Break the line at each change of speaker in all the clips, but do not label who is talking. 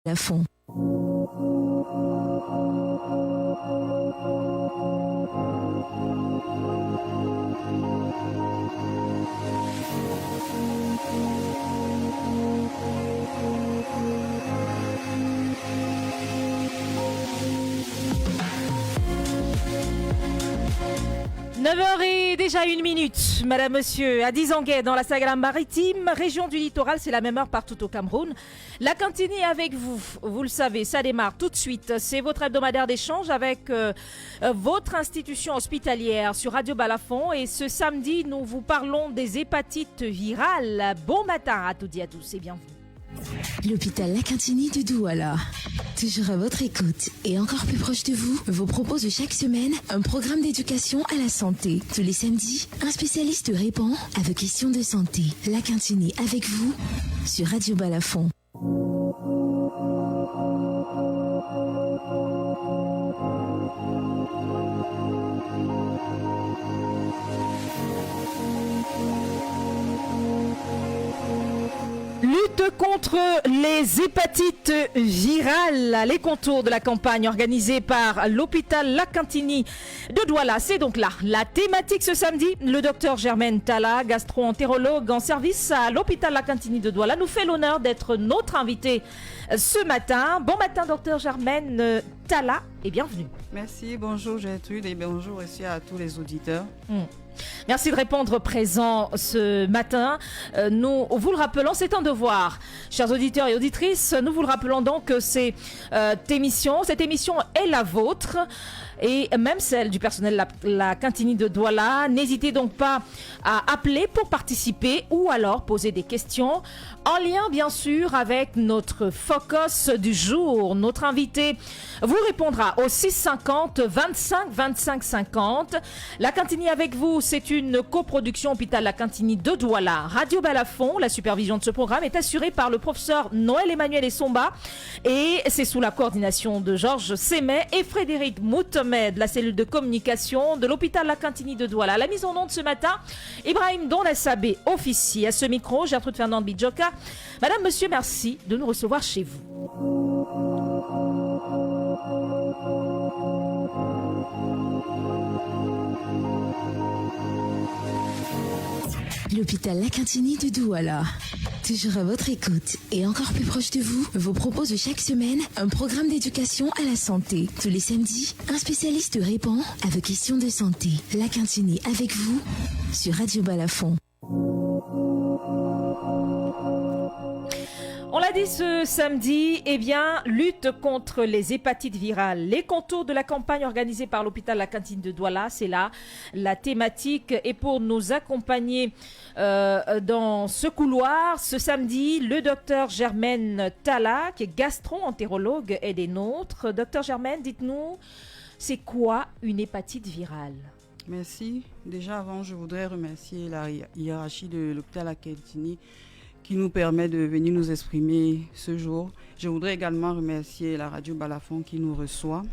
Balafon.
Et déjà 1 minute, madame, monsieur, à Dizanguet, dans la Sagara-Maritime, région du littoral, c'est la même heure partout au Cameroun. La cantine est avec vous, vous le savez, ça démarre tout de suite. C'est votre hebdomadaire d'échange avec votre institution hospitalière sur Radio Balafon. Et ce samedi, nous vous parlons des hépatites virales. Bon matin à toutes et à tous et bienvenue.
L'hôpital La Quintini de Douala, toujours à votre écoute et encore plus proche de vous propose chaque semaine un programme d'éducation à la santé. Tous les samedis, un spécialiste répond à vos questions de santé. La Quintini avec vous sur Radio Balafon.
Lutte contre les hépatites virales, les contours de la campagne organisée par l'hôpital La Quintini de Douala. C'est donc là la thématique ce samedi. Le docteur Germaine Talla, gastro-entérologue en service à l'hôpital La Quintini de Douala, nous fait l'honneur d'être notre invité ce matin. Bon matin, docteur Germaine Talla, et bienvenue.
Merci, bonjour Gertrude et bonjour aussi à tous les auditeurs.
Merci de répondre présent ce matin. Nous vous le rappelons, c'est un devoir. Chers auditeurs et auditrices, nous vous le rappelons donc que cette émission est la vôtre et même celle du personnel de la Quintini de Douala. N'hésitez donc pas à appeler pour participer ou alors poser des questions en lien bien sûr avec notre focus du jour. Notre invité vous répondra au 650 25 25 50. La Quintini avec vous, c'est une coproduction hôpital La Quintini de Douala. Radio Balafon, la supervision de ce programme est assurée par le professeur Noël Emmanuel Essomba et c'est sous la coordination de Georges Sémet et Frédéric Moutemed, la cellule de communication de l'hôpital La Quintini de Douala. La mise en onde ce matin, Ibrahim Donasabé, officier. À ce micro, Gertrude Fernande Bidjoka. Madame, monsieur, merci de nous recevoir chez vous.
L'hôpital La Quintini de Douala, toujours à votre écoute et encore plus proche de vous propose chaque semaine un programme d'éducation à la santé. Tous les samedis, un spécialiste répond à vos questions de santé. La Quintini avec vous sur Radio Balafon.
On l'a dit ce samedi, lutte contre les hépatites virales. Les contours de la campagne organisée par l'hôpital La Quintini de Douala, c'est là la thématique. Et pour nous accompagner dans ce couloir, ce samedi, le docteur Germaine Talla, qui est gastro-entérologue, est des nôtres. Docteur Germaine, dites-nous, c'est quoi une hépatite virale ?
Merci. Déjà avant, je voudrais remercier la hiérarchie de l'hôpital La Quintini qui nous permet de venir nous exprimer ce jour. Je voudrais également remercier la radio Balafon qui nous reçoit.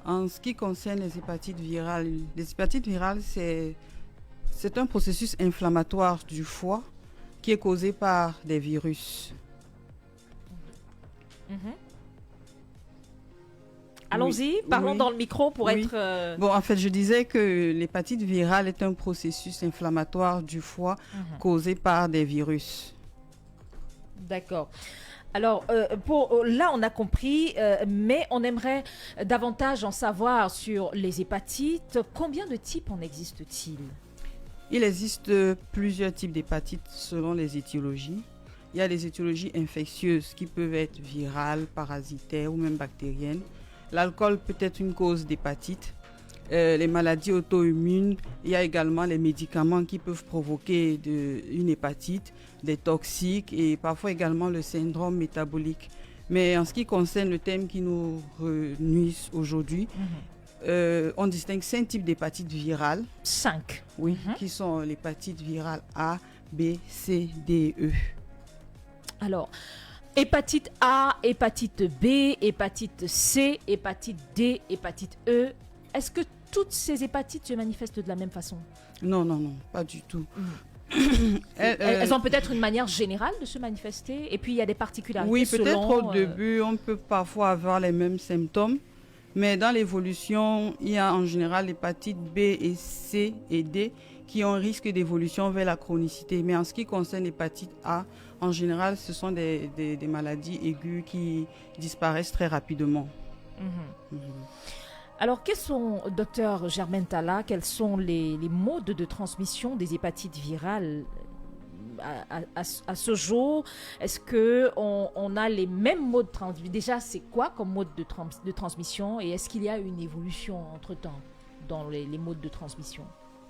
En ce qui concerne les hépatites virales, c'est un processus inflammatoire du foie qui est causé par des virus.
Allons-y, parlons dans le micro pour être...
Bon, en fait, je disais que l'hépatite virale est un processus inflammatoire du foie causé par des virus.
D'accord. Alors, là, on a compris, mais on aimerait davantage en savoir sur les hépatites. Combien de types en existe-t-il ?
Il existe plusieurs types d'hépatites selon les étiologies. Il y a des étiologies infectieuses qui peuvent être virales, parasitaires ou même bactériennes. L'alcool peut être une cause d'hépatite. Les maladies auto-immunes, il y a également les médicaments qui peuvent provoquer une hépatite, des toxiques et parfois également le syndrome métabolique. Mais en ce qui concerne le thème qui nous nuit aujourd'hui, on distingue 5 types d'hépatites virales.
5.
Oui, qui sont l'hépatite virale A, B, C, D, E.
Alors, hépatite A, hépatite B, hépatite C, hépatite D, hépatite E. Est-ce que toutes ces hépatites se manifestent de la même façon ?
Non, pas du tout.
Elles ont peut-être une manière générale de se manifester, et puis il y a des particularités.
Oui, peut-être
selon,
au début, on peut parfois avoir les mêmes symptômes, mais dans l'évolution, il y a en général l'hépatite B et C et D qui ont un risque d'évolution vers la chronicité. Mais en ce qui concerne l'hépatite A, en général, ce sont des maladies aiguës qui disparaissent très rapidement.
Alors, docteur Germaine Talla, quels sont les modes de transmission des hépatites virales à ce jour? Est-ce qu'on a les mêmes modes de transmission? Déjà, c'est quoi comme mode de transmission? Et est-ce qu'il y a une évolution entre-temps dans les modes de transmission?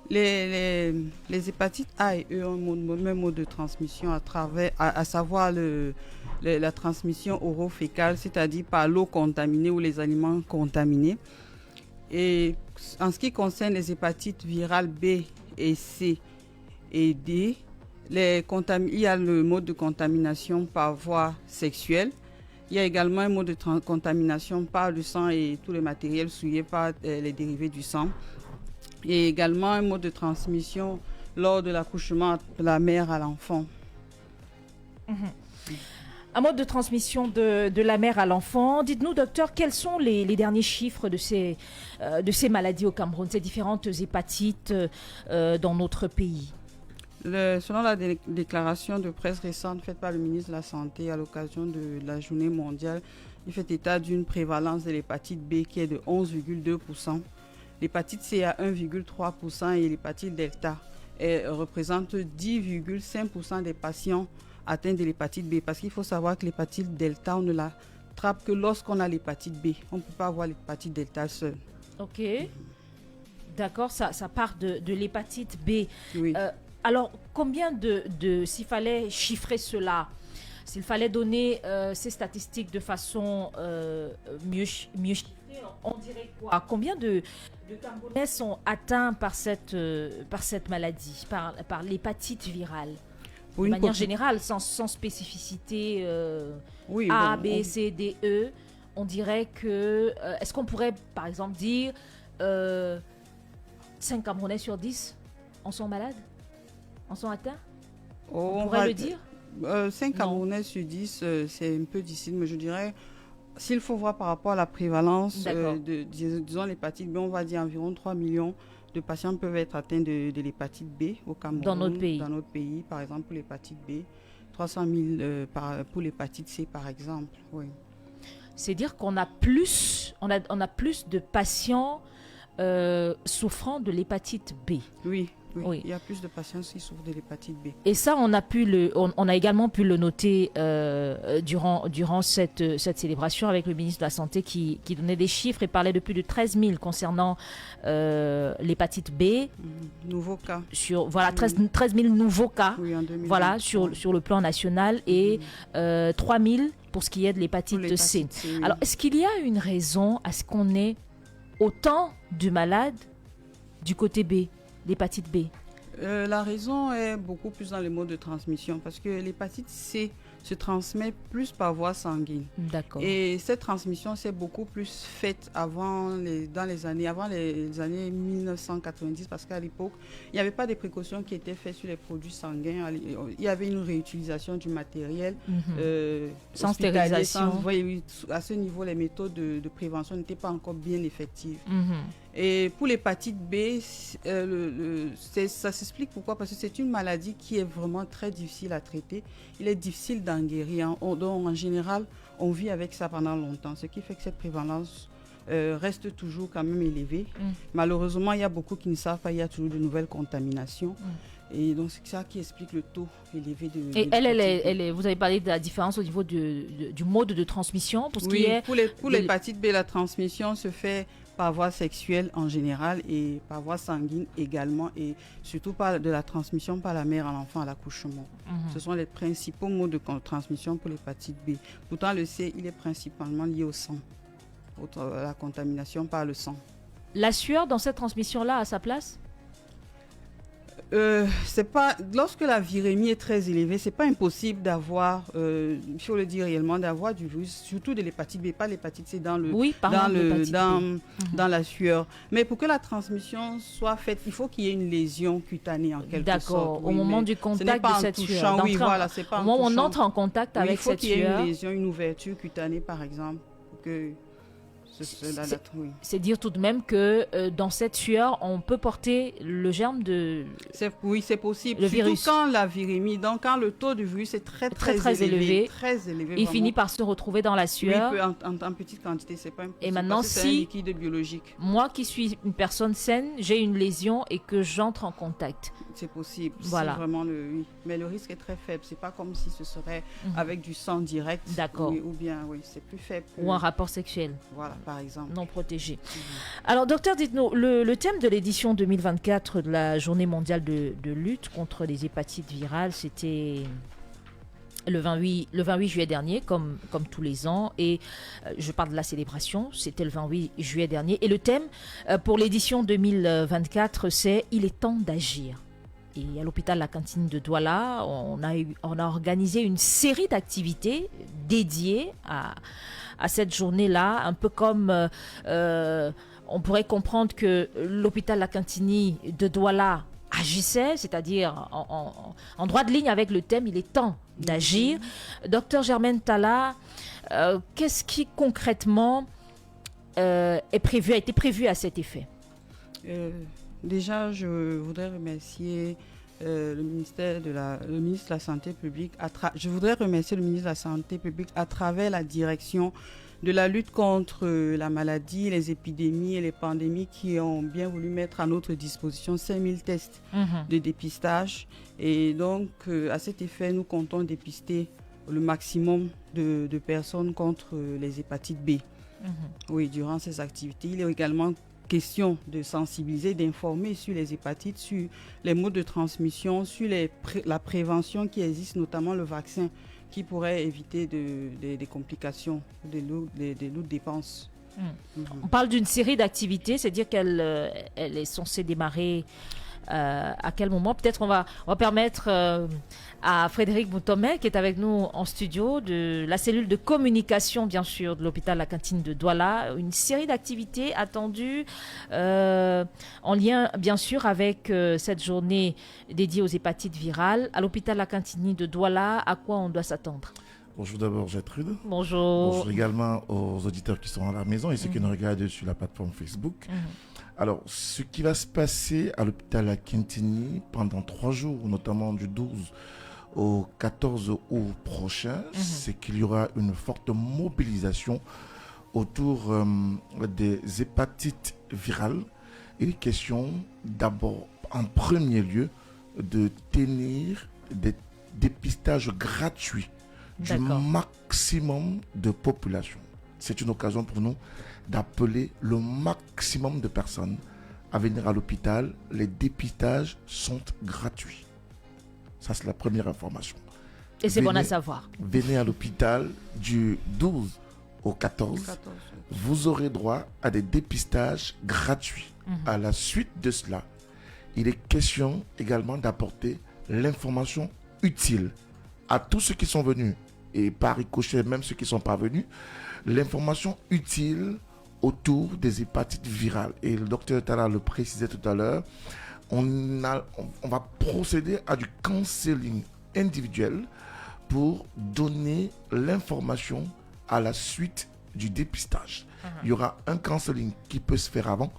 Les hépatites A et E ont le même mode de transmission à savoir la transmission oro-fécale, c'est-à-dire par l'eau contaminée ou les aliments contaminés. Et en ce qui concerne les hépatites virales B et C et D, il y a le mode de contamination par voie sexuelle. Il y a également un mode de contamination par le sang et tous les matériels souillés par les dérivés du sang. Et également un mode de transmission lors de l'accouchement de la mère à l'enfant.
Un mode de transmission de la mère à l'enfant. Dites-nous, docteur, quels sont les derniers chiffres de ces maladies au Cameroun, ces différentes hépatites dans notre pays?
Selon la déclaration de presse récente faite par le ministre de la Santé à l'occasion de la journée mondiale, il fait état d'une prévalence de l'hépatite B qui est de 11,2%. L'hépatite C à 1,3% et l'hépatite delta représente 10,5% des patients atteints de l'hépatite B. Parce qu'il faut savoir que l'hépatite delta, on ne l'attrape que lorsqu'on a l'hépatite B. On ne peut pas avoir l'hépatite delta seule.
Ok. D'accord, ça part de l'hépatite B.
Oui.
Alors, combien s'il fallait chiffrer cela, s'il fallait donner ces statistiques de façon mieux chiffrée, on dirait quoi? Combien de Camerounais sont atteints par cette maladie, par l'hépatite virale? De manière générale, sans spécificité A, B, C, D, E, on dirait que... est-ce qu'on pourrait, par exemple, dire 5 Camerounais sur 10 en sont malades? En sont atteints? On pourrait le dire?
5 Camerounais sur 10, c'est un peu difficile, mais je dirais... S'il faut voir par rapport à la prévalence disons l'hépatite B, on va dire environ 3 millions de patients peuvent être atteints de l'hépatite B au Cameroun.
Dans notre
pays, par exemple, pour l'hépatite B, 300 000 pour l'hépatite C, par exemple. Oui.
C'est dire qu'on a plus, on a plus de patients souffrant de l'hépatite B.
Oui. Il y a plus de patients qui souffrent de l'hépatite B.
Et ça, on a également pu le noter durant cette célébration avec le ministre de la Santé qui donnait des chiffres et parlait de plus de 13 000 concernant l'hépatite B.
Nouveaux cas.
13 000 nouveaux cas sur le plan national et 3 000 pour ce qui est de l'hépatite C. Oui. Alors, est-ce qu'il y a une raison à ce qu'on ait autant de malades du côté B, l'hépatite B?
La raison est beaucoup plus dans les modes de transmission parce que l'hépatite C se transmet plus par voie sanguine.
D'accord.
Et cette transmission s'est beaucoup plus faite avant les années 1990 parce qu'à l'époque, il n'y avait pas de précautions qui étaient faites sur les produits sanguins. Il y avait une réutilisation du matériel.
Sans stérilisation.
À ce niveau, les méthodes de prévention n'étaient pas encore bien effectives. Et pour l'hépatite B, ça s'explique pourquoi. Parce que c'est une maladie qui est vraiment très difficile à traiter. Il est difficile d'en guérir. Donc, en général, on vit avec ça pendant longtemps. Ce qui fait que cette prévalence reste toujours quand même élevée. Malheureusement, il y a beaucoup qui ne savent pas. Il y a toujours de nouvelles contaminations. Et donc, c'est ça qui explique le taux élevé de...
Et vous avez parlé de la différence au niveau du mode de transmission.
Pour l'hépatite B, la transmission se fait par voie sexuelle en général et par voie sanguine également, et surtout par de la transmission par la mère à l'enfant à l'accouchement. Ce sont les principaux modes de transmission pour l'hépatite B. Pourtant, le C, il est principalement lié au sang, à la contamination par le sang.
La sueur dans cette transmission-là a sa place?
C'est pas, lorsque la virémie est très élevée, c'est pas impossible d'avoir, il faut le dire réellement, d'avoir du virus, surtout de l'hépatite B, pas l'hépatite C dans la sueur. Mais pour que la transmission soit faite, il faut qu'il y ait une lésion cutanée en quelque sorte.
D'accord, au moment du contact de cette sueur.
Oui, voilà, c'est pas
au moment où on entre en contact avec cette sueur.
Il faut qu'il y ait une lésion, une ouverture cutanée par exemple, que...
C'est dire tout de même que dans cette sueur, on peut porter le germe de...
Oui, c'est possible.
Le
surtout
virus.
Quand la virémie, donc quand le taux de virus est très élevé.
Il finit par se retrouver dans la sueur.
Oui, en petite quantité, c'est pas impossible.
Et maintenant,
c'est un liquide biologique.
Moi qui suis une personne saine, j'ai une lésion et que j'entre en contact.
C'est possible.
Voilà.
Vraiment oui. Mais le risque est très faible. C'est pas comme si ce serait avec du sang direct.
D'accord.
Ou bien, c'est plus faible.
Ou un rapport sexuel.
Voilà, par exemple.
Non protégé. Alors, docteur, dites-nous, le thème de l'édition 2024 de la Journée mondiale de lutte contre les hépatites virales, c'était le 28 juillet dernier, comme tous les ans. Et je parle de la célébration, c'était le 28 juillet dernier. Et le thème pour l'édition 2024, c'est « Il est temps d'agir ». Et à l'hôpital La Cantine de Douala, on a organisé une série d'activités dédiées à cette journée-là, un peu comme on pourrait comprendre que l'hôpital La Cantini de Douala agissait, c'est-à-dire en droit de ligne avec le thème « Il est temps d'agir ». Docteur Germaine Talla, qu'est-ce qui concrètement a été prévu à cet effet?
Déjà, je voudrais remercier le ministre de la Santé publique. Je voudrais remercier le ministre de la Santé publique à travers la direction de la lutte contre la maladie, les épidémies et les pandémies qui ont bien voulu mettre à notre disposition 5000 tests de dépistage. Et donc, à cet effet, nous comptons dépister le maximum de personnes contre les hépatites B. Oui, durant ces activités, il est également question de sensibiliser, d'informer sur les hépatites, sur les modes de transmission, sur la prévention qui existe, notamment le vaccin qui pourrait éviter des complications, des lourdes dépenses.
On parle d'une série d'activités, c'est-à-dire qu'elle est censée démarrer à quel moment? Peut-être on va permettre à Frédéric Boutomé, qui est avec nous en studio, de la cellule de communication, bien sûr, de l'hôpital La Cantine de Douala, une série d'activités attendues en lien, bien sûr, avec cette journée dédiée aux hépatites virales. À l'hôpital La Cantine de Douala, à quoi on doit s'attendre?
Bonjour d'abord Gertrude.
Bonjour.
Bonjour également aux auditeurs qui sont à la maison et ceux qui nous regardent sur la plateforme Facebook. Alors, ce qui va se passer à l'hôpital La Cantini pendant 3 jours, notamment du 12 au 14 août prochain, c'est qu'il y aura une forte mobilisation autour des hépatites virales. Il est question d'abord, en premier lieu, de tenir des dépistages gratuits du maximum de population. C'est une occasion pour nous d'appeler le maximum de personnes à venir à l'hôpital. Les dépistages sont gratuits. Ça, c'est la première information.
Et c'est bon à savoir.
Venez à l'hôpital du 12 au 14. Vous aurez droit à des dépistages gratuits. À la suite de cela, il est question également d'apporter l'information utile à tous ceux qui sont venus et par ricochet, même ceux qui ne sont pas venus, l'information utile autour des hépatites virales. Et le docteur Talla le précisait tout à l'heure, on va procéder à du counseling individuel pour donner l'information à la suite du dépistage. Il y aura un counseling qui peut se faire avant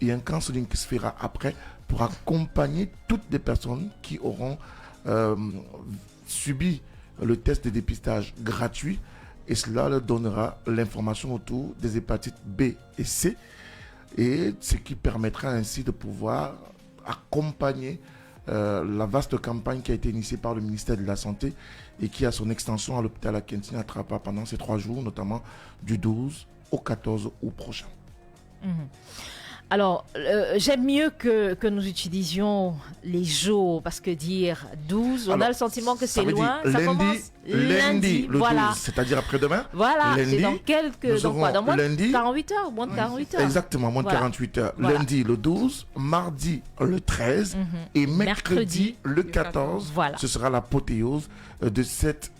et un counseling qui se fera après pour accompagner toutes les personnes qui auront subi le test de dépistage gratuit, et cela leur donnera l'information autour des hépatites B et C, et ce qui permettra ainsi de pouvoir accompagner la vaste campagne qui a été initiée par le ministère de la Santé et qui a son extension à l'hôpital La Cantine à Trapa pendant ces 3 jours, notamment du 12 au 14 août prochain.
Alors, j'aime mieux que nous utilisions les jours, parce que dire 12, on a le sentiment que c'est loin. Ça commence
lundi, le
voilà.
12, c'est-à-dire après-demain.
Voilà,
lundi,
c'est dans moins de 48 heures, moins de 48 heures.
Exactement, moins de 48 heures. Voilà. Lundi, le 12, mardi, le 13, et mercredi, le 14. Voilà. Ce sera l'apothéose de cette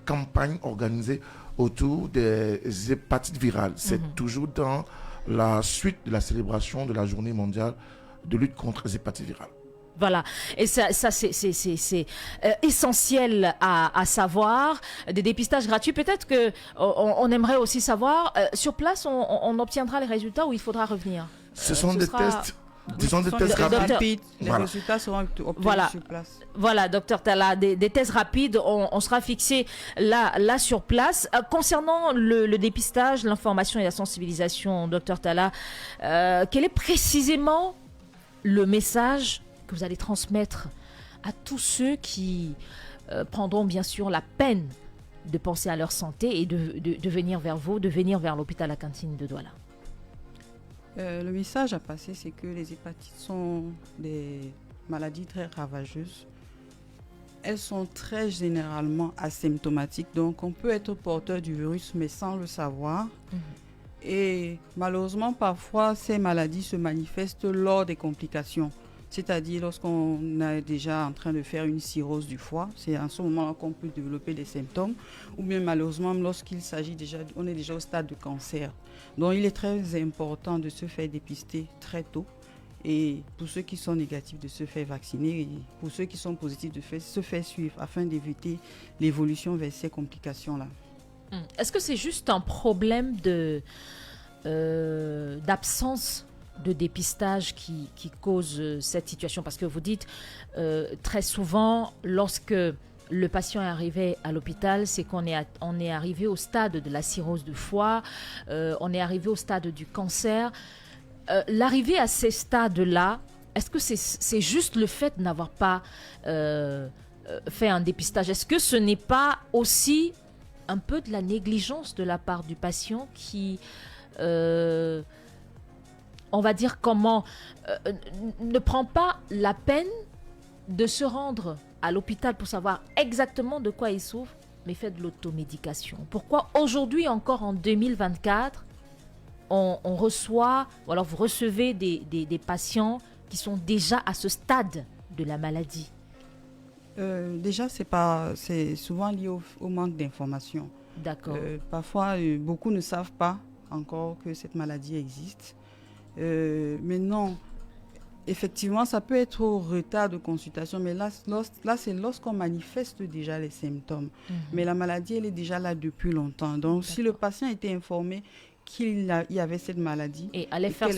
campagne organisée autour des hépatites virales. C'est toujours dans la suite de la célébration de la journée mondiale de lutte contre les hépatites virales.
Voilà, et ça c'est essentiel à savoir. Des dépistages gratuits, peut-être qu'on aimerait aussi savoir, sur place on obtiendra les résultats ou il faudra revenir?
Ce sont des tests. Disons des tests rapides. Les résultats seront obtenus sur place.
Voilà, docteur Talla, des tests rapides, on sera fixé là sur place. Concernant le dépistage, l'information et la sensibilisation, docteur Talla, quel est précisément le message que vous allez transmettre à tous ceux qui prendront bien sûr la peine de penser à leur santé et de venir vers vous, de venir vers l'hôpital La Cantine de Douala?
Le message à passer, c'est que les hépatites sont des maladies très ravageuses. Elles sont très généralement asymptomatiques, donc on peut être porteur du virus mais sans le savoir. Et malheureusement, parfois, ces maladies se manifestent lors des complications. C'est-à-dire lorsqu'on est déjà en train de faire une cirrhose du foie, c'est en ce moment-là qu'on peut développer des symptômes, ou bien malheureusement lorsqu'il s'agit déjà, on est déjà au stade de cancer. Donc il est très important de se faire dépister très tôt, et pour ceux qui sont négatifs de se faire vacciner, et pour ceux qui sont positifs de se faire suivre afin d'éviter l'évolution vers ces complications-là.
Est-ce que c'est juste un problème d'absence de dépistage qui cause cette situation? Parce que vous dites très souvent, lorsque le patient est arrivé à l'hôpital, c'est qu'on est arrivé au stade de la cirrhose du foie, on est arrivé au stade du cancer. L'arrivée à ces stades-là, est-ce que c'est juste le fait de n'avoir pas fait un dépistage? Est-ce que ce n'est pas aussi un peu de la négligence de la part du patient qui... on va dire ne prend pas la peine de se rendre à l'hôpital pour savoir exactement de quoi il souffre, mais fait de l'automédication? Pourquoi aujourd'hui encore en 2024, on reçoit, ou alors vous recevez des patients qui sont déjà à ce stade de la maladie?
Déjà, c'est souvent lié au manque d'informations.
D'accord.
Parfois, beaucoup ne savent pas encore que cette maladie existe. Mais non, effectivement, ça peut être au retard de consultation, mais là c'est lorsqu'on manifeste déjà les symptômes. Mais la maladie, elle est déjà là depuis longtemps. Donc, si le patient était informé qu'il y avait cette maladie
et allait faire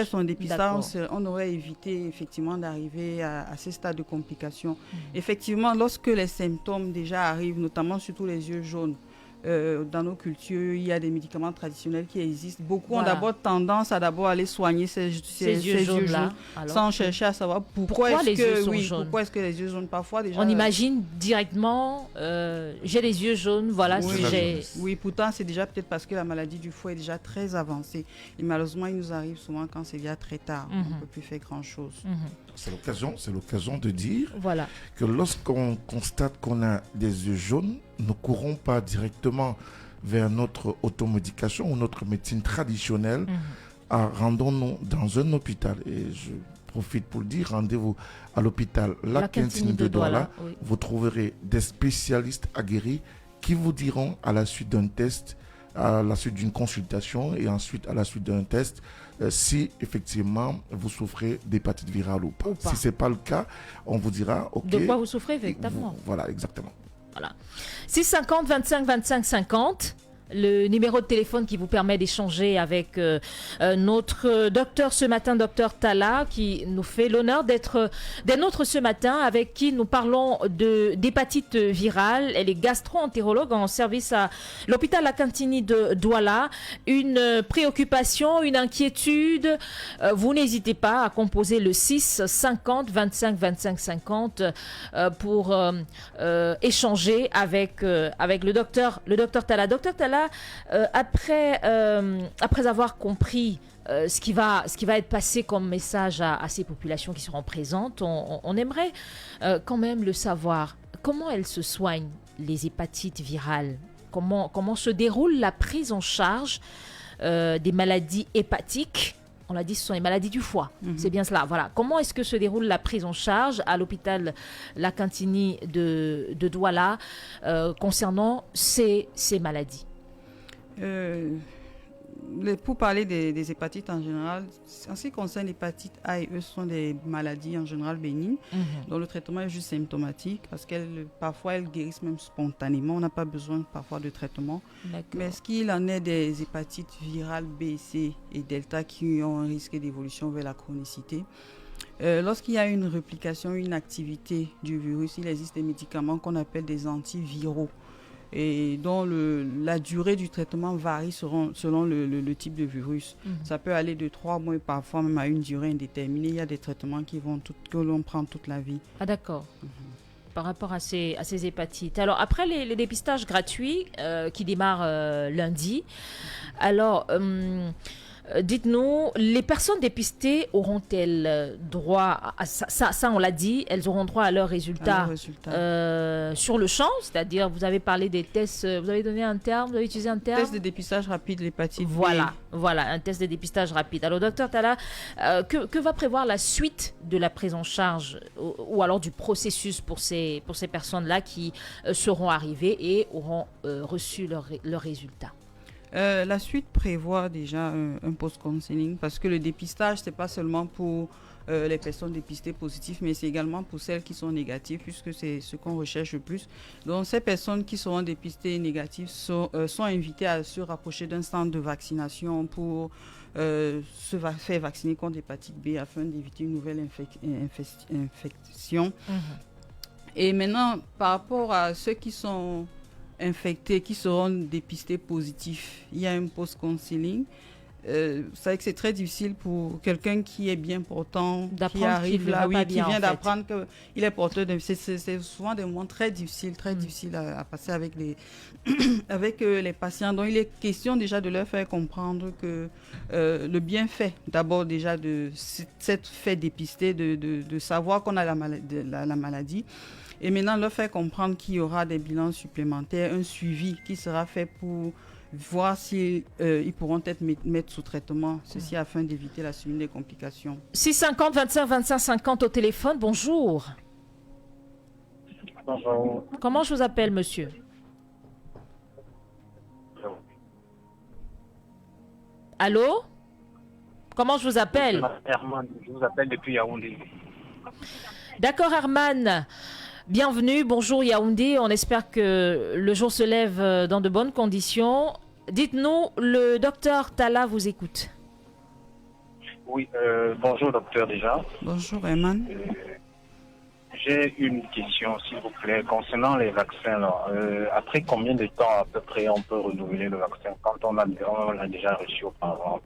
son dépistage,
on aurait évité effectivement d'arriver à ce stade de complications. Effectivement, lorsque les symptômes déjà arrivent, notamment surtout les yeux jaunes, dans nos cultures, il y a des médicaments traditionnels qui existent. Beaucoup ont d'abord tendance à aller soigner ces yeux jaunes sans chercher à savoir pourquoi est-ce que les yeux jaunes. Parfois déjà,
on imagine directement j'ai les yeux jaunes, voilà.
Oui, pourtant c'est déjà peut-être parce que la maladie du foie est déjà très avancée. Et malheureusement, il nous arrive souvent quand c'est déjà très tard. On ne peut plus faire grand-chose.
C'est l'occasion de dire que lorsqu'on constate qu'on a des yeux jaunes, ne courons pas directement vers notre automédication ou notre médecine traditionnelle. Rendons-nous dans un hôpital. Et je profite pour le dire, rendez-vous à l'hôpital La Cantine de Douala. Vous trouverez des spécialistes aguerris qui vous diront à la suite d'un test, à la suite d'une consultation et ensuite à la suite d'un test, si effectivement vous souffrez d'hépatite virale ou pas. Si ce n'est pas le cas, on vous dira ok.
De quoi vous souffrez véritablement.
Voilà, exactement.
Voilà. 650 25 25 50. Le numéro de téléphone qui vous permet d'échanger avec notre docteur ce matin, docteur Talla, qui nous fait l'honneur d'être des nôtres ce matin, avec qui nous parlons d'hépatite virale. Elle est gastro-entérologue en service à l'hôpital La Cantine de Douala. Une préoccupation, une inquiétude, vous n'hésitez pas à composer le 6 50 25 25 50 pour échanger avec le docteur Talla. Docteur Talla, Tala, après avoir compris ce qui va être passé comme message à ces populations qui seront présentes, on aimerait quand même le savoir. Comment elles se soignent, les hépatites virales? Comment se déroule la prise en charge des maladies hépatiques? On l'a dit, ce sont les maladies du foie. C'est bien cela. Voilà. Comment est-ce que se déroule la prise en charge à l'hôpital La Cantini de Douala concernant ces maladies?
Pour parler des hépatites en général, en ce qui concerne l'hépatite A et E, ce sont des maladies en général bénignes, dont le traitement est juste symptomatique, parce parfois elles guérissent même spontanément, on n'a pas besoin parfois de traitement. Mais ce qu'il en est des hépatites virales B, C et delta qui ont un risque d'évolution vers la chronicité, lorsqu'il y a une réplication, une activité du virus, il existe des médicaments qu'on appelle des antiviraux, et dont la durée du traitement varie selon le type de virus. Ça peut aller de 3 mois et parfois même à une durée indéterminée. Il y a des traitements que l'on prend toute la vie.
Ah d'accord. Par rapport à ces hépatites. Alors après les dépistages gratuits qui démarrent lundi, alors dites-nous, les personnes dépistées auront-elles droit à ça on l'a dit, elles auront droit à leurs résultats sur le champ, c'est-à-dire vous avez parlé des tests, vous avez donné un terme, vous avez utilisé un terme?
Test de dépistage rapide, l'hépatite B.
Voilà, un test de dépistage rapide. Alors docteur Tala, que va prévoir la suite de la prise en charge ou alors du processus pour ces personnes-là qui seront arrivées et auront reçu leurs résultats?
La suite prévoit déjà un post-counseling, parce que le dépistage, ce n'est pas seulement pour les personnes dépistées positives, mais c'est également pour celles qui sont négatives, puisque c'est ce qu'on recherche le plus. Donc ces personnes qui seront dépistées négatives sont invitées à se rapprocher d'un centre de vaccination pour se faire vacciner contre l'hépatite B afin d'éviter une nouvelle infection. Et maintenant, par rapport à ceux qui sont infectés, qui seront dépistés positifs, il y a un post-counseling. Vous savez que c'est très difficile pour quelqu'un qui est bien portant, qui arrive là, qui vient d'apprendre qu'il est porteur de... C'est souvent des moments très difficiles à passer avec les patients. Donc il est question déjà de leur faire comprendre que le bienfait d'abord déjà de s'être fait dépister, de savoir qu'on a la maladie. Et maintenant, leur faire comprendre qu'il y aura des bilans supplémentaires, un suivi qui sera fait pour voir si ils pourront être mettre sous traitement, ceci afin d'éviter la suite des complications.
650 25 25 50 au téléphone, bonjour.
Bonjour.
Comment je vous appelle, monsieur? Allô? Comment je vous appelle?
Herman, je vous appelle depuis Yaoundé.
D'accord, Herman. Bienvenue, bonjour Yaoundé, on espère que le jour se lève dans de bonnes conditions. Dites-nous, le docteur Tala vous écoute.
Oui, bonjour docteur déjà.
Bonjour Herman.
J'ai une question s'il vous plaît concernant les vaccins. Là. Après combien de temps à peu près on peut renouveler le vaccin quand on l'a déjà reçu auparavant?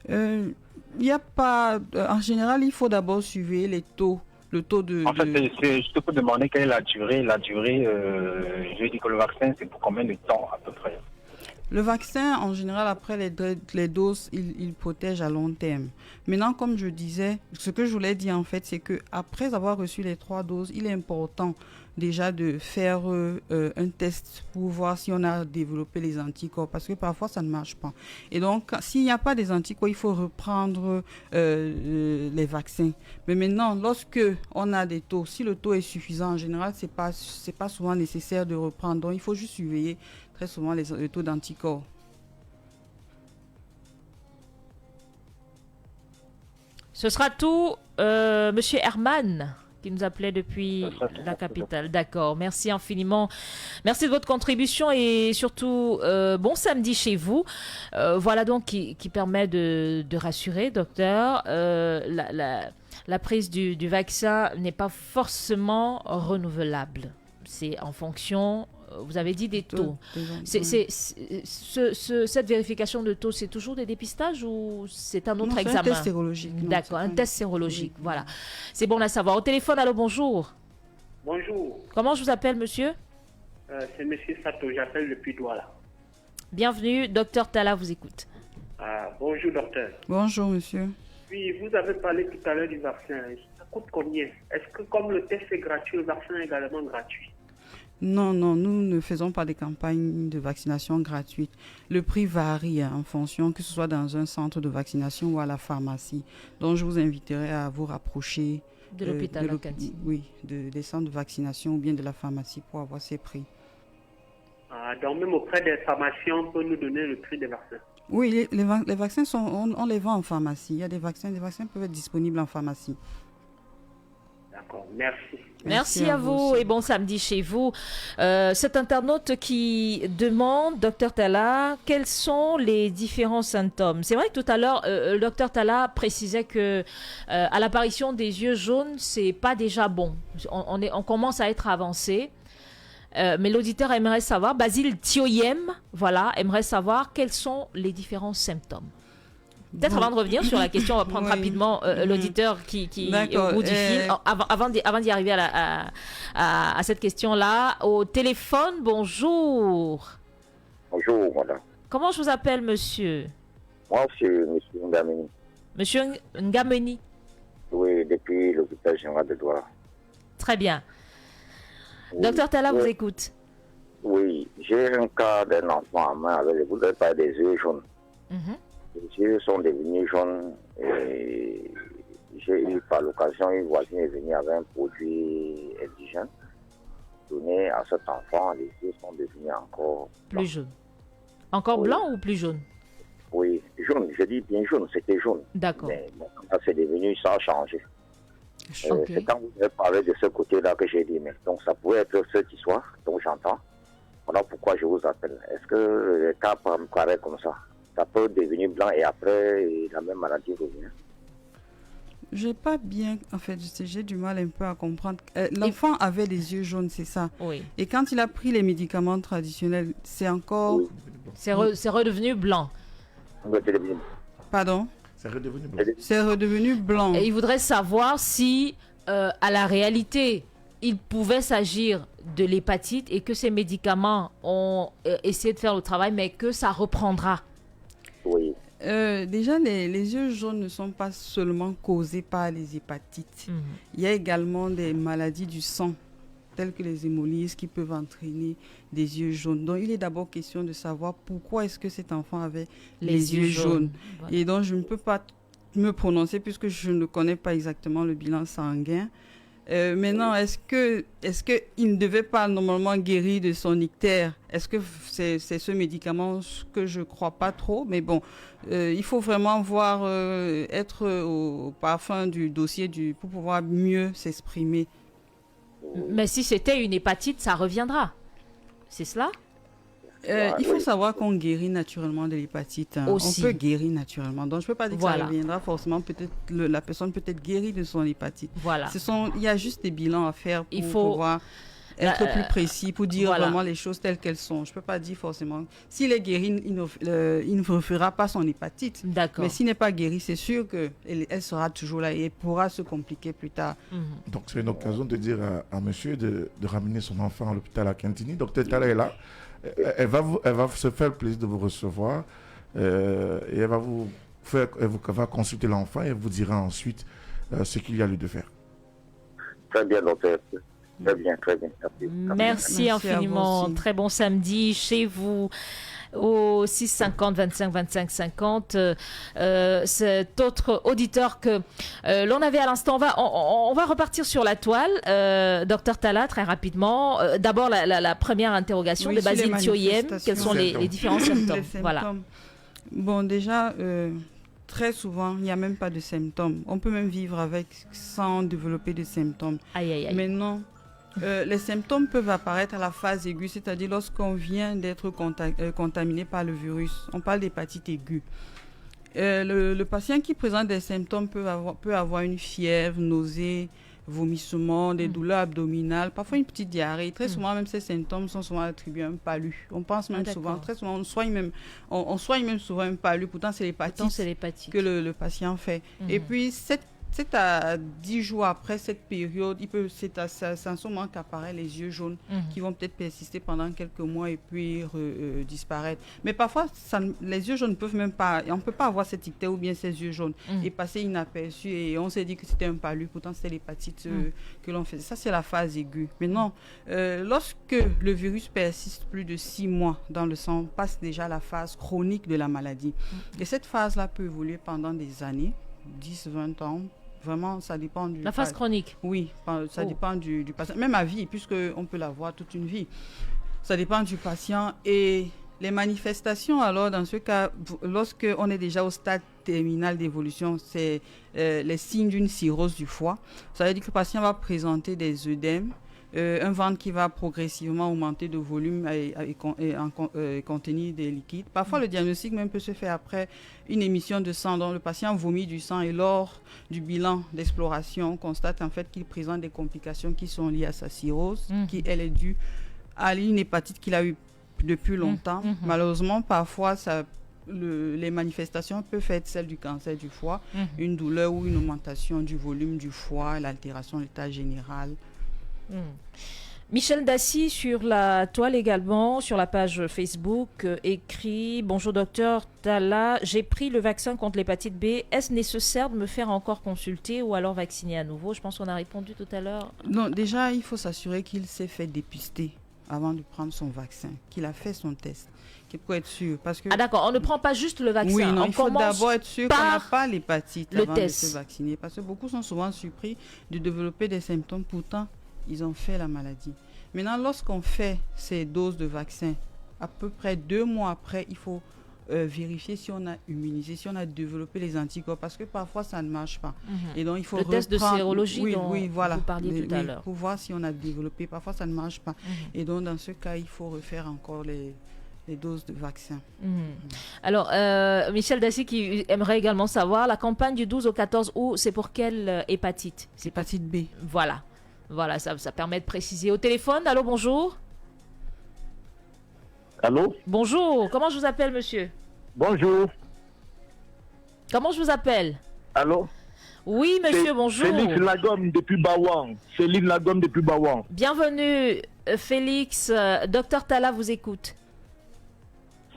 Il n'y a pas... en général, il faut d'abord suivre les taux. Le taux de...
En fait, je te peux demander quelle est la durée. La durée, je dis que le vaccin, c'est pour combien de temps à peu près?
Le vaccin, en général, après les doses, il protège à long terme. Maintenant, comme je disais, ce que je voulais dire en fait, c'est qu'après avoir reçu les 3 doses, il est important déjà de faire un test pour voir si on a développé les anticorps, parce que parfois ça ne marche pas. Et donc, s'il n'y a pas des anticorps, il faut reprendre les vaccins. Mais maintenant, lorsque on a des taux, si le taux est suffisant, en général, c'est pas souvent nécessaire de reprendre. Donc, il faut juste surveiller très souvent le taux d'anticorps.
Ce sera tout, monsieur Herman, qui nous appelait depuis la capitale. D'accord, merci infiniment. Merci de votre contribution et surtout, bon samedi chez vous. Voilà donc qui permet de rassurer, docteur. La prise du vaccin n'est pas forcément renouvelable. C'est en fonction... Vous avez dit des taux. Cette vérification de taux, c'est toujours des dépistages ou c'est un autre examen?
C'est un test sérologique.
D'accord, un test sérologique. Oui. Voilà. C'est bon à savoir. Au téléphone, allô, bonjour.
Bonjour.
Comment je vous appelle, monsieur?
C'est monsieur Sato, j'appelle depuis Douala.
Bienvenue, docteur Talla vous écoute.
Bonjour docteur.
Bonjour monsieur.
Oui, vous avez parlé tout à l'heure du vaccin. Ça coûte combien? Est-ce que comme le test est gratuit, le vaccin est également gratuit?
Non, nous ne faisons pas des campagnes de vaccination gratuites. Le prix varie en fonction, que ce soit dans un centre de vaccination ou à la pharmacie. Donc, je vous inviterai à vous rapprocher
de l'hôpital La Cantine.
Oui, des centres de vaccination ou bien de la pharmacie pour avoir ces prix.
Donc, même auprès des pharmaciens, on peut nous donner le prix des vaccins?
Oui, les vaccins, on les vend en pharmacie. Il y a des vaccins peuvent être disponibles en pharmacie.
D'accord, merci.
Merci à vous et bon samedi chez vous. Cet internaute qui demande, docteur Talla, quels sont les différents symptômes? C'est vrai que tout à l'heure, le docteur Talla précisait que à l'apparition des yeux jaunes, c'est pas déjà bon. On commence à être avancé. Mais l'auditeur aimerait savoir, Basile Thioyem, aimerait savoir quels sont les différents symptômes. Peut-être avant de revenir sur la question, on va prendre rapidement l'auditeur qui est au bout du fil. Avant d'y arriver à cette question-là, au téléphone, bonjour.
Bonjour, madame.
Comment je vous appelle, monsieur?
Moi, c'est monsieur Ngameni.
Monsieur Ngameni?
Oui, depuis l'hôpital général de Douala.
Très bien.
Oui.
Docteur Talla vous écoute.
Oui, j'ai un cas d'un enfant à main avec vous avez parlé des yeux jaunes. Les yeux sont devenus jaunes et j'ai eu par l'occasion, une voisine est venue avec un produit indigène donné à cet enfant. Les yeux sont devenus encore
plus jaunes. Encore blanc ou plus jaune?
Oui, jaune, je dis bien jaune, c'était jaune.
D'accord.
Mais bon, quand c'est devenu, ça a changé.
Okay.
C'est quand vous avez parlé de ce côté-là que j'ai dit, mais donc ça pourrait être cette histoire, donc j'entends. Voilà pourquoi je vous appelle. Est-ce que les cas paraît comme ça? Ça peut devenir blanc et après la même maladie revient?
J'ai pas bien, en fait, j'ai du mal un peu à comprendre. L'enfant avait les yeux jaunes, c'est ça.
Oui.
Et quand il a pris les médicaments traditionnels, c'est encore...
Oui.
C'est redevenu blanc.
Pardon?
C'est redevenu blanc.
C'est redevenu blanc.
Et il voudrait savoir si, à la réalité, il pouvait s'agir de l'hépatite et que ces médicaments ont essayé de faire le travail, mais que ça reprendra.
Oui.
Déjà, les yeux jaunes ne sont pas seulement causés par les hépatites. Il y a également des maladies du sang, telles que les hémolyses, qui peuvent entraîner des yeux jaunes. Donc, il est d'abord question de savoir pourquoi est-ce que cet enfant avait les yeux jaunes. Voilà. Et donc, je ne peux pas me prononcer puisque je ne connais pas exactement le bilan sanguin. Maintenant, est-ce qu'il ne devait pas normalement guérir de son ictère? Est-ce que c'est ce médicament que je ne crois pas trop? Mais bon, il faut vraiment voir, être au parfum du dossier pour pouvoir mieux s'exprimer.
Mais si c'était une hépatite, ça reviendra. C'est cela?
Il faut savoir qu'on guérit naturellement de l'hépatite. On peut guérir naturellement. Donc, je ne peux pas dire que ça reviendra forcément. Peut-être la personne peut être guérie de son hépatite.
Voilà.
Il y a juste des bilans à faire pour pouvoir être plus précis, pour dire vraiment les choses telles qu'elles sont. Je ne peux pas dire forcément. S'il est guéri, il ne refera pas son hépatite.
D'accord.
Mais s'il n'est pas guéri, c'est sûr qu'elle sera toujours là et pourra se compliquer plus tard.
Donc, c'est une occasion de dire à monsieur de ramener son enfant à l'hôpital à Cantini. Docteur Talla est là. Elle va se faire le plaisir de vous recevoir et elle va consulter l'enfant et vous dira ensuite ce qu'il y a lieu de faire.
Très bien, docteur. Très bien.
Merci infiniment. Très bon samedi chez vous. Au 650 25 25 50, cet autre auditeur que l'on avait à l'instant, on va repartir sur la toile. Docteur Talla, très rapidement. D'abord, la première interrogation de Basile Thioyem. Quels sont les différents symptômes? Voilà.
Bon, déjà, très souvent, il n'y a même pas de symptômes. On peut même vivre avec sans développer de symptômes. Maintenant, les symptômes peuvent apparaître à la phase aiguë, c'est-à-dire lorsqu'on vient d'être contaminé par le virus. On parle d'hépatite aiguë. Le patient qui présente des symptômes peut avoir une fièvre, nausées, vomissements, des douleurs abdominales, parfois une petite diarrhée. Très souvent, même ces symptômes sont souvent attribués à un palu. On pense même souvent, très souvent, on soigne même souvent un palu. Pourtant, c'est l'hépatite que le patient fait. Et puis, à 10 jours après cette période, c'est à ce moment qu'apparaissent les yeux jaunes qui vont peut-être persister pendant quelques mois et puis disparaître. Mais parfois, les yeux jaunes ne peuvent même pas, on ne peut pas avoir cette ictère ou bien ces yeux jaunes et passer inaperçu et on s'est dit que c'était un palu, pourtant c'était l'hépatite que l'on faisait. Ça, c'est la phase aiguë. Maintenant, lorsque le virus persiste plus de 6 mois dans le sang, on passe déjà la phase chronique de la maladie. Et cette phase-là peut évoluer pendant des années, 10, 20 ans. Vraiment, ça dépend du...
La phase chronique.
Oui, ça dépend du patient. Même à vie, puisqu'on peut l'avoir toute une vie. Ça dépend du patient. Et les manifestations, alors, dans ce cas, lorsqu'on est déjà au stade terminal d'évolution, c'est les signes d'une cirrhose du foie. Ça veut dire que le patient va présenter des œdèmes, un ventre qui va progressivement augmenter de volume et contenir des liquides. Parfois, le diagnostic même peut se faire après une émission de sang dont le patient vomit du sang et lors du bilan d'exploration, on constate en fait qu'il présente des complications qui sont liées à sa cirrhose, qui elle est due à une hépatite qu'il a eue depuis longtemps. Malheureusement, parfois, les manifestations peuvent être celles du cancer du foie, une douleur ou une augmentation du volume du foie, l'altération de l'état général.
Michel Dassy sur la toile également, sur la page Facebook, écrit « Bonjour docteur Talla, j'ai pris le vaccin contre l'hépatite B. Est-ce nécessaire de me faire encore consulter ou alors vacciner à nouveau ?» Je pense qu'on a répondu tout à l'heure.
Non, déjà, il faut s'assurer qu'il s'est fait dépister avant de prendre son vaccin, qu'il a fait son test, qu'il peut être sûr. Parce que...
Ah d'accord, on ne prend pas juste le vaccin.
Oui, non,
on
il faut d'abord être sûr qu'on n'a pas l'hépatite avant de se vacciner. Parce que beaucoup sont souvent surpris de développer des symptômes, pourtant ils ont fait la maladie. Maintenant, lorsqu'on fait ces doses de vaccin, à peu près 2 mois après, il faut vérifier si on a immunisé, si on a développé les anticorps, parce que parfois ça ne marche pas. Et donc il faut
le test de sérologie dont vous parliez tout à l'heure.
Pour voir si on a développé, parfois ça ne marche pas. Et donc dans ce cas, il faut refaire encore les doses de vaccin.
Alors, Michel Dassy qui aimerait également savoir, la campagne du 12 au 14 août, c'est pour quelle hépatite?
C'est hépatite B.
Voilà, ça permet de préciser. Au téléphone, allô, bonjour.
Allô?
Bonjour, comment je vous appelle, monsieur?
Bonjour.
Comment je vous appelle?
Allô?
Oui, monsieur, bonjour.
Félix Lagom depuis Bawan. Félix Lagom depuis Bawan.
Bienvenue, Félix. Docteur Talla vous écoute.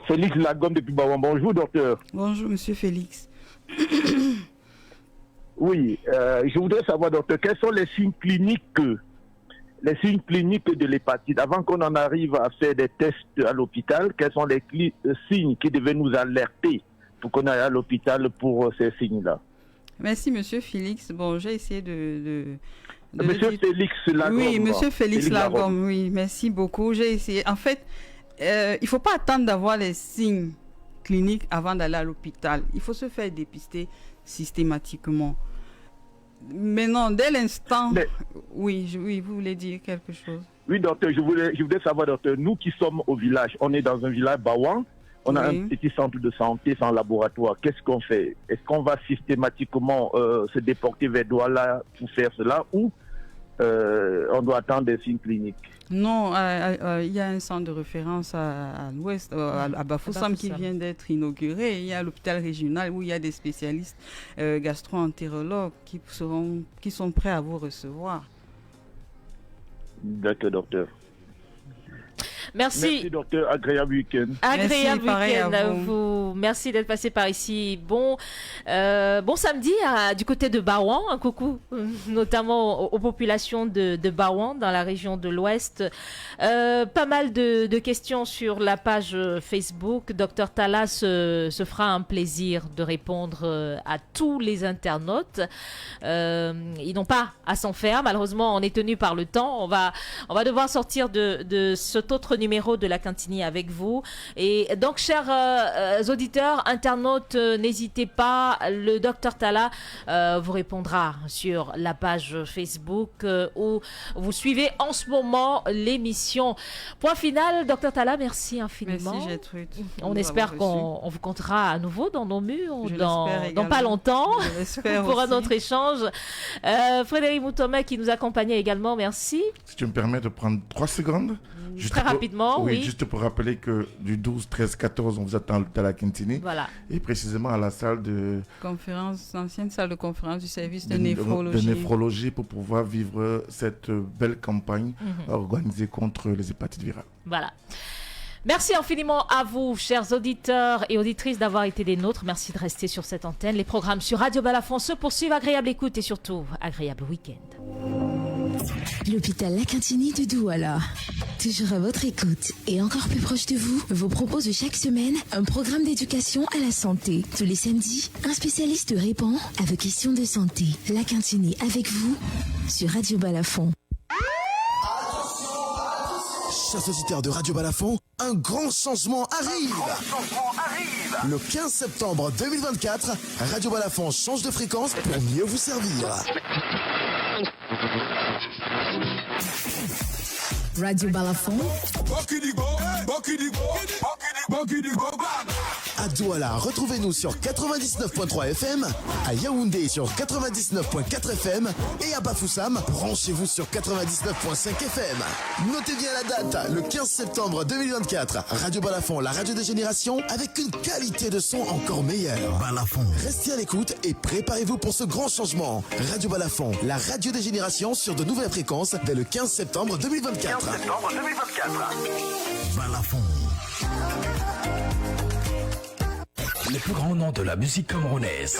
Félix Lagom depuis Bawan. Bonjour, docteur.
Bonjour, monsieur Félix.
Oui, je voudrais savoir, docteur, quels sont les signes cliniques de l'hépatite? Avant qu'on en arrive à faire des tests à l'hôpital, quels sont les signes qui devaient nous alerter pour qu'on aille à l'hôpital pour ces signes-là?
Merci, monsieur Félix. Bon, j'ai essayé de
monsieur Félix Lagom.
Oui, monsieur Félix Lagom, oui, merci beaucoup. J'ai essayé. En fait, il ne faut pas attendre d'avoir les signes cliniques avant d'aller à l'hôpital. Il faut se faire dépister systématiquement. Mais non, dès l'instant... Oui, vous voulez dire quelque chose?
Oui, docteur, je voudrais savoir, docteur, nous qui sommes au village, on est dans un village Bawan, on a un petit centre de santé sans laboratoire. Qu'est-ce qu'on fait? Est-ce qu'on va systématiquement se déporter vers Douala pour faire cela ou on doit attendre des signes cliniques?
Non, il y a un centre de référence à l'ouest, à Bafoussam, qui vient d'être inauguré. Il y a l'hôpital régional où il y a des spécialistes gastro-entérologues qui sont prêts à vous recevoir.
D'accord, docteur.
Merci,
docteur. Agréable week-end.
Agréable week-end à vous. Merci d'être passé par ici. Bon samedi du côté de Bawan. Un coucou notamment aux populations de Bawan dans la région de l'Ouest. Pas mal de questions sur la page Facebook. Docteur Talla se fera un plaisir de répondre à tous les internautes. Ils n'ont pas à s'en faire. Malheureusement, on est tenu par le temps. On va devoir sortir de cet autre numéro de la Cantini avec vous. Et donc, chers auditeurs, internautes, n'hésitez pas. Le docteur Talla vous répondra sur la page Facebook où vous suivez en ce moment l'émission. Point final, docteur Talla, merci infiniment.
Merci, Gertrude.
On espère qu'on vous comptera à nouveau dans nos murs dans pas longtemps pour un autre échange. Frédéric Moutomet qui nous accompagnait également, merci.
Si tu me permets de prendre 3 secondes.
Très rapidement. rapidement. Oui,
juste pour rappeler que du 12, 13, 14, on vous attend à la Quintini.
Voilà.
Et précisément à la salle de...
ancienne salle de conférence du service de néphrologie.
De néphrologie pour pouvoir vivre cette belle campagne organisée contre les hépatites virales.
Voilà. Merci infiniment à vous, chers auditeurs et auditrices, d'avoir été des nôtres. Merci de rester sur cette antenne. Les programmes sur Radio Balafon se poursuivent. Agréable écoute et surtout, agréable week-end.
L'hôpital La Quintini de Douala, toujours à votre écoute et encore plus proche de vous, vous propose chaque semaine un programme d'éducation à la santé. Tous les samedis, un spécialiste répond à vos questions de santé. La Quintini avec vous sur Radio Balafon.
Chers auditeurs de Radio Balafon, un grand changement arrive. Le 15 septembre 2024, Radio Balafon change de fréquence pour mieux vous servir.
Radio Balafon.
À Douala, retrouvez-nous sur 99.3 FM, à Yaoundé sur 99.4 FM et à Bafoussam, branchez-vous sur 99.5 FM. Notez bien la date, le 15 septembre 2024, Radio Balafon, la radio des générations, avec une qualité de son encore meilleure. Balafon. Restez à l'écoute et préparez-vous pour ce grand changement. Radio Balafon, la radio des générations sur de nouvelles fréquences dès le 15 septembre 2024. 15 septembre 2024. Balafon.
Les plus grands noms de la musique camerounaise.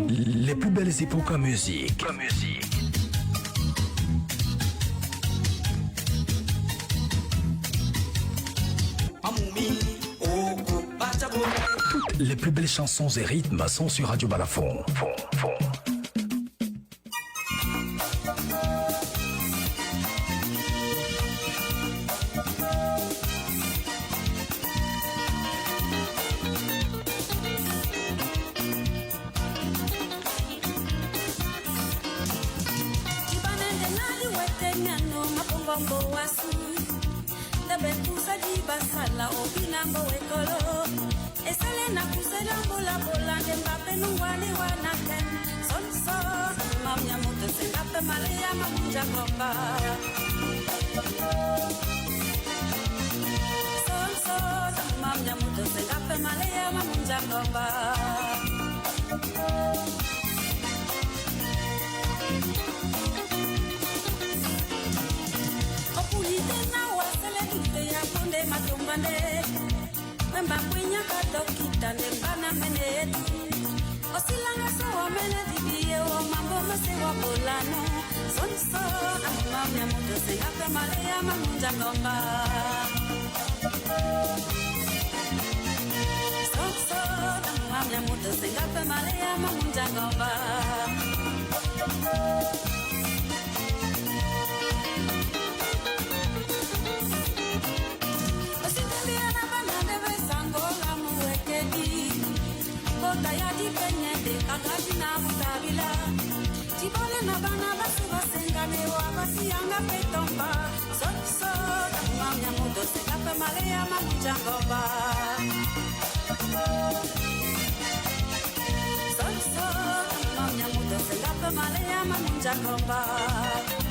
Les plus belles époques en musique. Toutes les plus belles chansons et rythmes sont sur Radio Balafon.
Malaya Mamunja Komba.